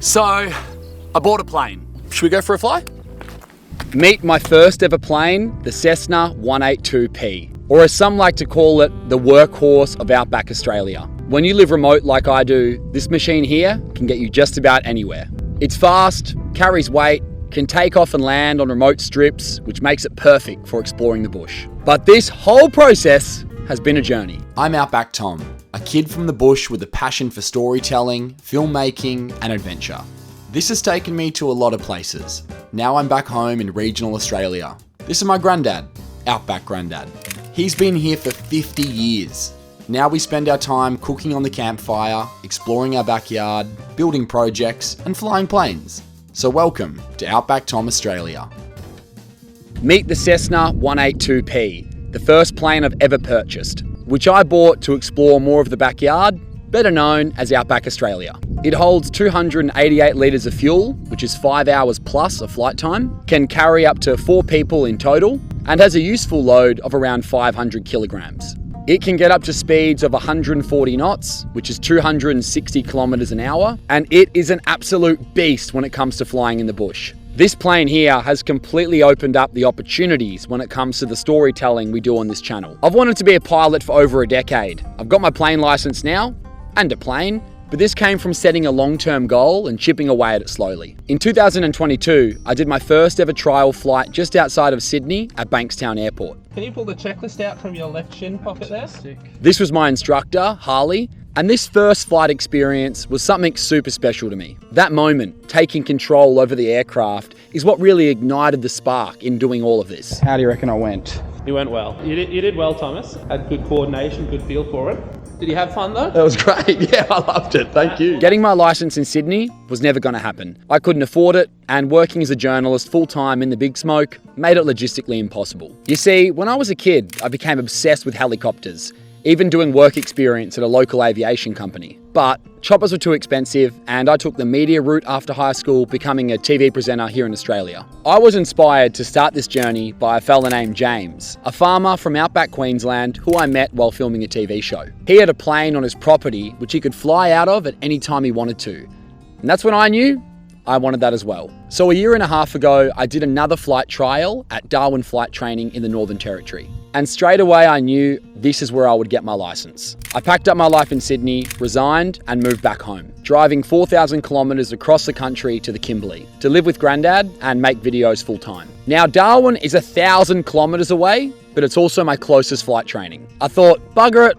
So, I bought a plane. Should we go for a fly? Meet my first ever plane, the Cessna 182P, or as some like to call it, the workhorse of Outback Australia. When you live remote like I do, this machine here can get you just about anywhere. It's fast, carries weight, can take off and land on remote strips, which makes it perfect for exploring the bush. But this whole process has been a journey. I'm Outback Tom, a kid from the bush with a passion for storytelling, filmmaking, and adventure. This has taken me to a lot of places. Now I'm back home in regional Australia. This is my granddad, Outback Grandad. He's been here for 50 years. Now we spend our time cooking on the campfire, exploring our backyard, building projects, and flying planes. So welcome to Outback Tom Australia. Meet the Cessna 182P, the first plane I've ever purchased, which I bought to explore more of the backyard, better known as Outback Australia. It holds 288 litres of fuel, which is 5 hours plus of flight time, can carry up to 4 people in total, and has a useful load of around 500 kilograms. It can get up to speeds of 140 knots, which is 260 kilometres an hour, and it is an absolute beast when it comes to flying in the bush. This plane here has completely opened up the opportunities when it comes to the storytelling we do on this channel. I've wanted to be a pilot for over a decade. I've got my plane licence now, and a plane, but this came from setting a long-term goal and chipping away at it slowly. In 2022, I did my first ever trial flight just outside of Sydney at Bankstown Airport. Can you pull the checklist out from your left shin pocket there? This was my instructor, Harley, and this first flight experience was something super special to me. That moment, taking control over the aircraft, is what really ignited the spark in doing all of this. How do you reckon I went? You went well. You did well, Thomas. Had good coordination, good feel for it. Did you have fun though? That was great. Yeah, I loved it. Thank you. Getting my licence in Sydney was never going to happen. I couldn't afford it, and working as a journalist full-time in the big smoke made it logistically impossible. You see, when I was a kid, I became obsessed with helicopters, even doing work experience at a local aviation company. But choppers were too expensive, and I took the media route after high school, becoming a TV presenter here in Australia. I was inspired to start this journey by a fella named James, a farmer from Outback Queensland who I met while filming a TV show. He had a plane on his property which he could fly out of at any time he wanted to. And that's when I knew I wanted that as well. So a year and a half ago, I did another flight trial at Darwin Flight Training in the Northern Territory. And straight away I knew this is where I would get my licence. I packed up my life in Sydney, resigned and moved back home, driving 4,000 kilometres across the country to the Kimberley to live with Granddad and make videos full time. Now Darwin is 1,000 kilometres away, but it's also my closest flight training. I thought, bugger it,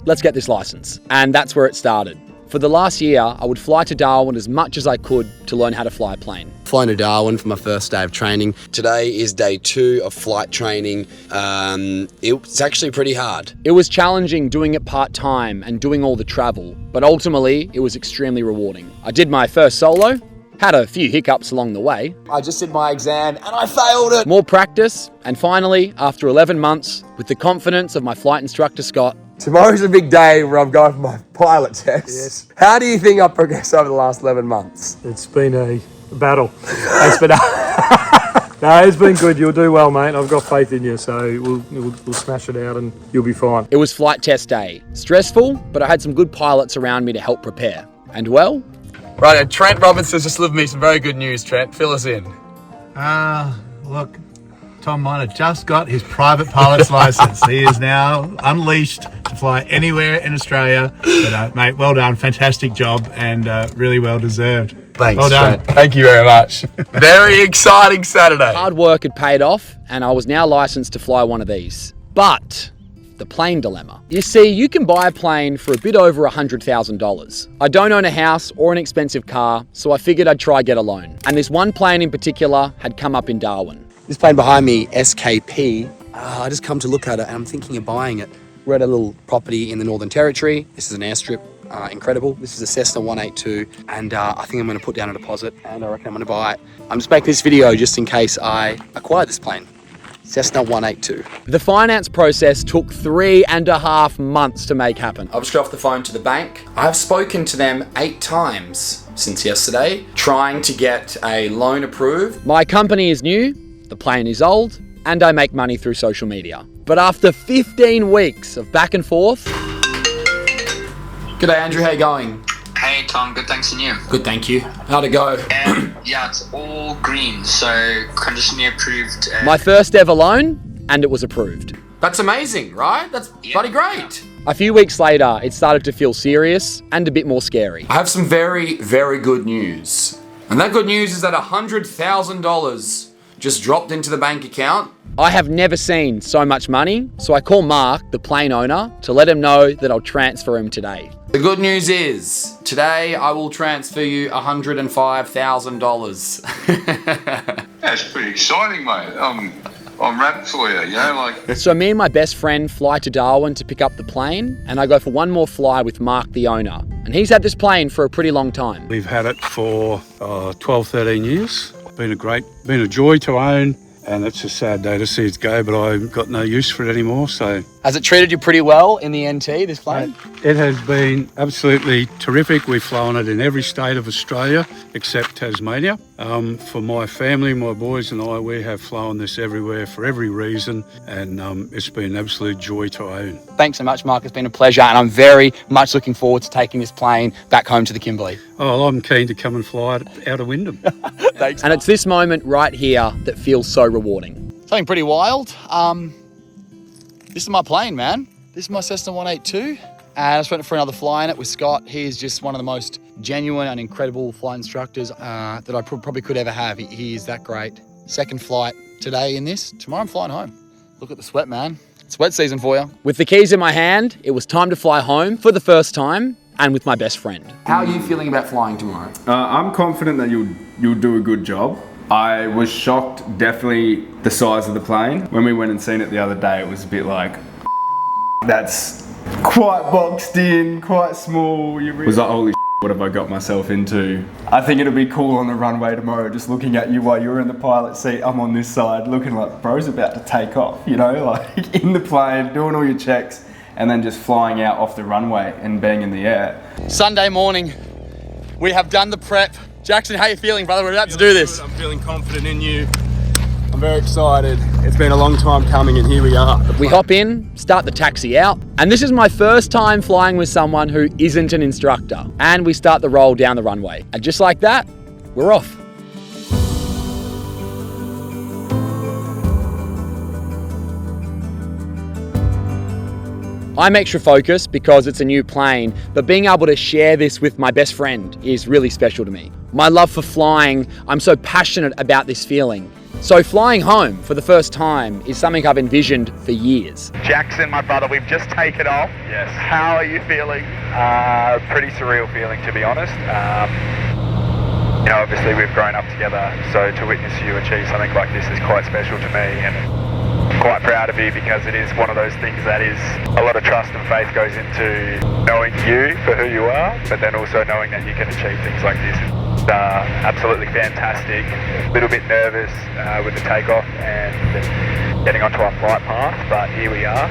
let's get this licence. And that's where it started. For the last year, I would fly to Darwin as much as I could to learn how to fly a plane. Flying to Darwin for my first day of training. Today is day 2 of flight training. It's actually pretty hard. It was challenging doing it part-time and doing all the travel, but ultimately it was extremely rewarding. I did my first solo, had a few hiccups along the way. I just did my exam and I failed it. More practice, and finally, after 11 months, with the confidence of my flight instructor Scott, tomorrow's a big day where I'm going for my pilot test. Yes. How do you think I've progressed over the last 11 months? It's been a battle. No, it's been good. You'll do well, mate. I've got faith in you, so we'll smash it out and you'll be fine. It was flight test day. Stressful, but I had some good pilots around me to help prepare. And well... Right, Trent Robinson's just delivered me some very good news, Trent. Fill us in. Look, Tom Miner just got his private pilot's license. He is now unleashed to fly anywhere in Australia. But, mate, well done. Fantastic job and really well deserved. Thanks, well done. Trent. Thank you very much. Very exciting Saturday. Hard work had paid off, and I was now licensed to fly one of these. But the plane dilemma. You see, you can buy a plane for a bit over $100,000. I don't own a house or an expensive car, so I figured I'd try get a loan. And this one plane in particular had come up in Darwin. This plane behind me, SKP, I just come to look at it and I'm thinking of buying it. We're at a little property in the Northern Territory. This is an airstrip, incredible. This is a Cessna 182 and I think I'm going to put down a deposit and I reckon I'm going to buy it. I'm just making this video just in case I acquire this plane. Cessna 182. The finance process took 3.5 months to make happen. I've just got off the phone to the bank. I've spoken to them 8 times since yesterday, trying to get a loan approved. My company is new, the plane is old, and I make money through social media. But after 15 weeks of back and forth... G'day Andrew, how you going? Hey Tom. Good, thanks, and you? Good, thank you. How'd it go? Yeah, it's all green, so conditionally approved. My first ever loan, and it was approved. That's amazing, right? That's bloody great. A few weeks later, it started to feel serious and a bit more scary. I have some very, very good news. And that good news is that $100,000 just dropped into the bank account. I have never seen so much money, so I call Mark, the plane owner, to let him know that I'll transfer him today. The good news is, today I will transfer you $105,000. That's pretty exciting, mate. I'm wrapped for you, So me and my best friend fly to Darwin to pick up the plane, and I go for one more fly with Mark, the owner. And he's had this plane for a pretty long time. We've had it for 12, 13 years. Been a joy to own, and it's a sad day to see it go, but I've got no use for it anymore, so. Has it treated you pretty well in the NT, this plane? It has been absolutely terrific. We've flown it in every state of Australia except Tasmania. For my family, my boys and I, we have flown this everywhere for every reason, and it's been an absolute joy to own. Thanks so much, Mark. It's been a pleasure, and I'm very much looking forward to taking this plane back home to the Kimberley. Oh, I'm keen to come and fly it out of Wyndham. Thanks. And it's this moment right here that feels so rewarding. Something pretty wild. This is my plane, man. This is my Cessna 182. And I just went for another fly in it with Scott. He is just one of the most genuine and incredible flight instructors that I probably could ever have. He is that great. Second flight today in this. Tomorrow I'm flying home. Look at the sweat, man. It's wet season for you. With the keys in my hand, it was time to fly home for the first time and with my best friend. How are you feeling about flying tomorrow? I'm confident that you'll do a good job. I was shocked, definitely, the size of the plane. When we went and seen it the other day, it was a bit like, that's quite boxed in, quite small. It was like, holy what have I got myself into? I think it'll be cool on the runway tomorrow, just looking at you while you're in the pilot seat. I'm on this side, looking like bro's about to take off, like in the plane, doing all your checks, and then just flying out off the runway and being in the air. Sunday morning, we have done the prep. Jackson, how you feeling, brother? We're about to do this. I'm feeling confident in you. I'm very excited. It's been a long time coming, and here we are. We hop in, start the taxi out, and this is my first time flying with someone who isn't an instructor. And we start the roll down the runway. And just like that, we're off. I'm extra focused because it's a new plane, but being able to share this with my best friend is really special to me. My love for flying, I'm so passionate about this feeling. So flying home for the first time is something I've envisioned for years. Jackson, my brother, we've just taken off. Yes. How are you feeling? Pretty surreal feeling, to be honest. Obviously we've grown up together, so to witness you achieve something like this is quite special to me, and quite proud of you because it is one of those things that is a lot of trust and faith goes into knowing you for who you are, but then also knowing that you can achieve things like this. Absolutely fantastic. A little bit nervous with the takeoff and getting onto our flight path, but here we are.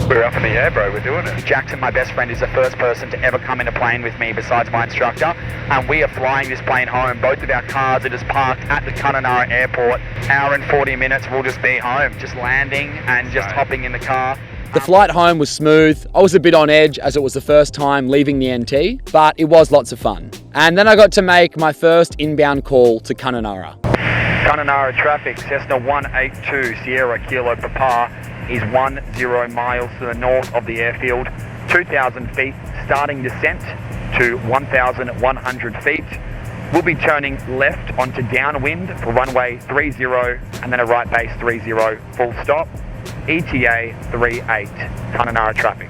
We're up in the air, bro. We're doing it. Jackson, my best friend, is the first person to ever come in a plane with me besides my instructor, and we are flying this plane home. Both of our cars are just parked at the Kununurra airport. Hour and 40 minutes, we'll just be home, just landing and just hopping in the car. The flight home was smooth. I was a bit on edge as it was the first time leaving the NT, but it was lots of fun. And then I got to make my first inbound call to Kununurra. Kununurra traffic, Cessna 182 Sierra Kilo Papa is 10 miles to the north of the airfield, 2,000 feet, starting descent to 1,100 feet. We'll be turning left onto downwind for runway 30 and then a right base 30, full stop. ETA 38, Kununurra traffic.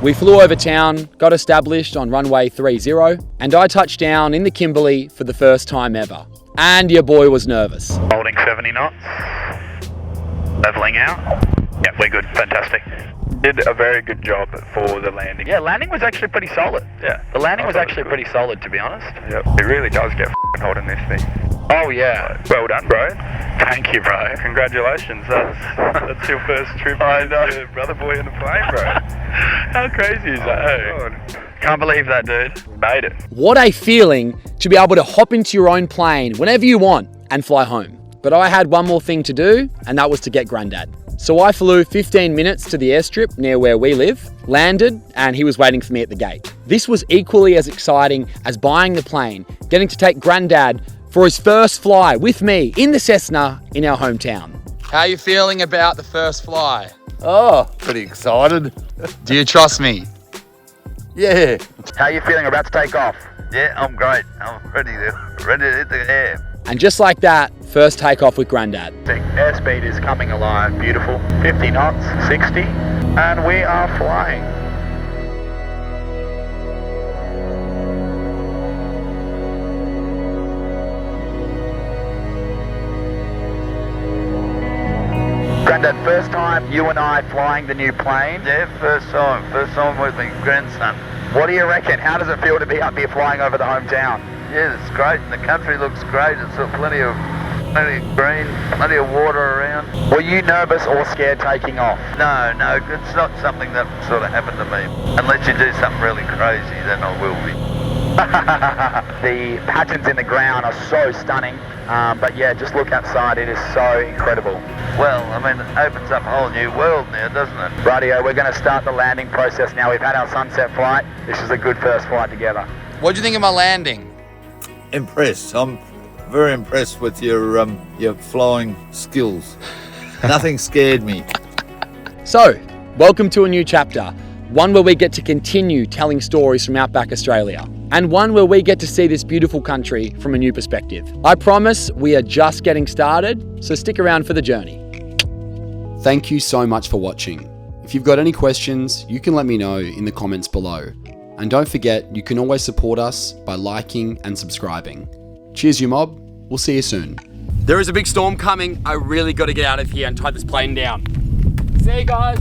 We flew over town, got established on runway 30, and I touched down in the Kimberley for the first time ever. And your boy was nervous. Holding 70 knots. Leveling out. Yeah, we're good. Fantastic. Did a very good job for the landing. Yeah, landing was actually pretty solid. Yeah. The landing was actually pretty solid, to be honest. Yep. It really does get hot in this thing. Oh, yeah. Well done, bro. Thank you, bro. Congratulations. That's your first trip. I know. Your brother boy in the plane, bro. How crazy is that? Can't believe that, dude. Made it. What a feeling to be able to hop into your own plane whenever you want and fly home. But I had one more thing to do, and that was to get Granddad. So I flew 15 minutes to the airstrip near where we live, landed, and he was waiting for me at the gate. This was equally as exciting as buying the plane, getting to take Granddad for his first fly with me in the Cessna in our hometown. How are you feeling about the first fly? Oh, pretty excited. Do you trust me? Yeah. How are you feeling about to take off? Yeah, I'm great. I'm ready to hit the air. And just like that, first takeoff with Granddad. Airspeed is coming alive, beautiful. 50 knots, 60, and we are flying. Granddad, first time you and I flying the new plane? Yeah, first time with my grandson. What do you reckon? How does it feel to be up here flying over the hometown? Yeah, it's great, and the country looks great. It's got plenty of green, plenty of water around. Were you nervous or scared taking off? No, it's not something that sort of happened to me. Unless you do something really crazy, then I will be. The patterns in the ground are so stunning, but yeah, just look outside, it is so incredible. Well, I mean, it opens up a whole new world now, doesn't it? Rightio, we're going to start the landing process now. We've had our sunset flight. This is a good first flight together. What do you think of my landing? Impressed. I'm very impressed with your flying skills. Nothing scared me. So, welcome to a new chapter. One where we get to continue telling stories from Outback Australia. And one where we get to see this beautiful country from a new perspective. I promise we are just getting started, so stick around for the journey. Thank you so much for watching. If you've got any questions, you can let me know in the comments below. And don't forget, you can always support us by liking and subscribing. Cheers, you mob. We'll see you soon. There is a big storm coming. I really got to get out of here and tie this plane down. See you guys.